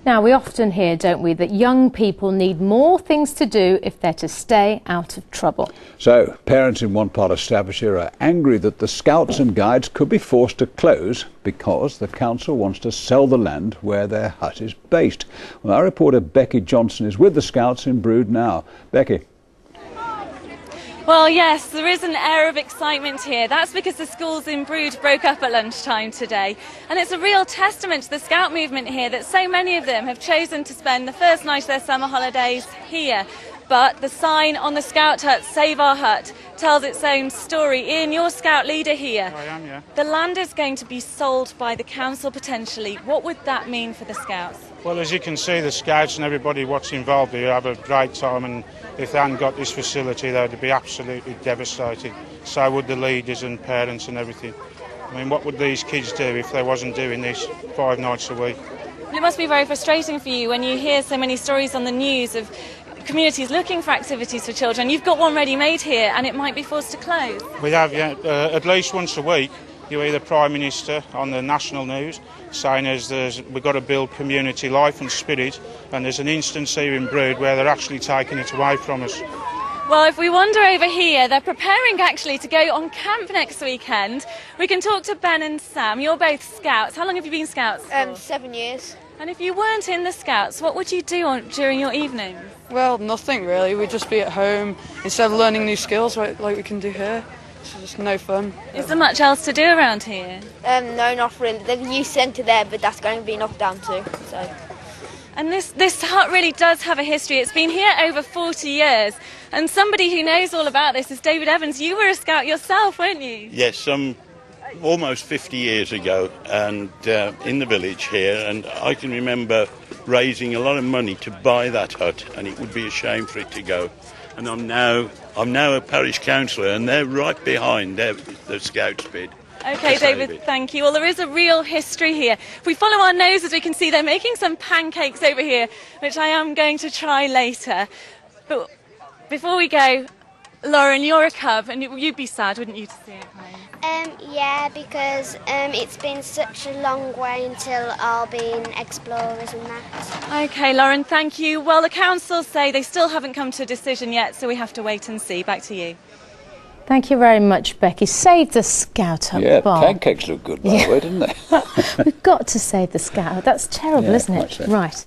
Now, we often hear, don't we, that young people need more things to do if they're to stay out of trouble. So, parents in one part of Staffordshire are angry that the Scouts and Guides could be forced to close because the council wants to sell the land where their hut is based. Well, our reporter Becky Johnson is with the Scouts in Brewood now. Becky. Well, yes, there is an air of excitement here. That's because the schools in Brewood broke up at lunchtime today. And it's a real testament to the Scout movement here that so many of them have chosen to spend the first night of their summer holidays here. But the sign on the Scout hut, Save Our Hut, tells its own story. Ian, you're Scout leader here. I am, yeah. The land is going to be sold by the council potentially. What would that mean for the Scouts? Well, as you can see, the Scouts and everybody what's involved here have a great time, and if they hadn't got this facility, they'd be absolutely devastated. So would the leaders and parents and everything. I mean, what would these kids do if they wasn't doing this 5 nights a week? Well, it must be very frustrating for you when you hear so many stories on the news of communities looking for activities for children. You've got one ready-made here and it might be forced to close. We have, yeah, at least once a week. You hear the Prime Minister on the national news saying we've got to build community life and spirit, and there's an instance here in Brewood where they're actually taking it away from us. Well, if we wander over here, they're preparing actually to go on camp next weekend. We can talk to Ben and Sam. You're both Scouts. How long have you been Scouts for? 7 years. And if you weren't in the Scouts, what would you do during your evenings? Well, nothing really. We'd just be at home instead of learning new skills like we can do here. It's just no fun. Is there much else to do around here? No, not really. There's a youth centre there, but that's going to be knocked down too. So. And this hut really does have a history. It's been here over 40 years. And somebody who knows all about this is David Evans. You were a Scout yourself, weren't you? Yes, almost 50 years ago, and in the village here, and I can remember raising a lot of money to buy that hut, and it would be a shame for it to go. And I'm now a parish councillor, and they're right behind the Scouts bid. OK, David, thank you. Well, there is a real history here. If we follow our noses, we can see they're making some pancakes over here, which I am going to try later. But before we go, Lauren, you're a cub, and you'd be sad, wouldn't you, to see it close? Yeah, because it's been such a long way until all being explorers and that. OK, Lauren, thank you. Well, the council say they still haven't come to a decision yet, so we have to wait and see. Back to you. Thank you very much, Becky. Save the Scout Hut bar. Yeah, pancakes look good, by the way, didn't they? We've got to save the Scout Hut. That's terrible, isn't it? So. Right.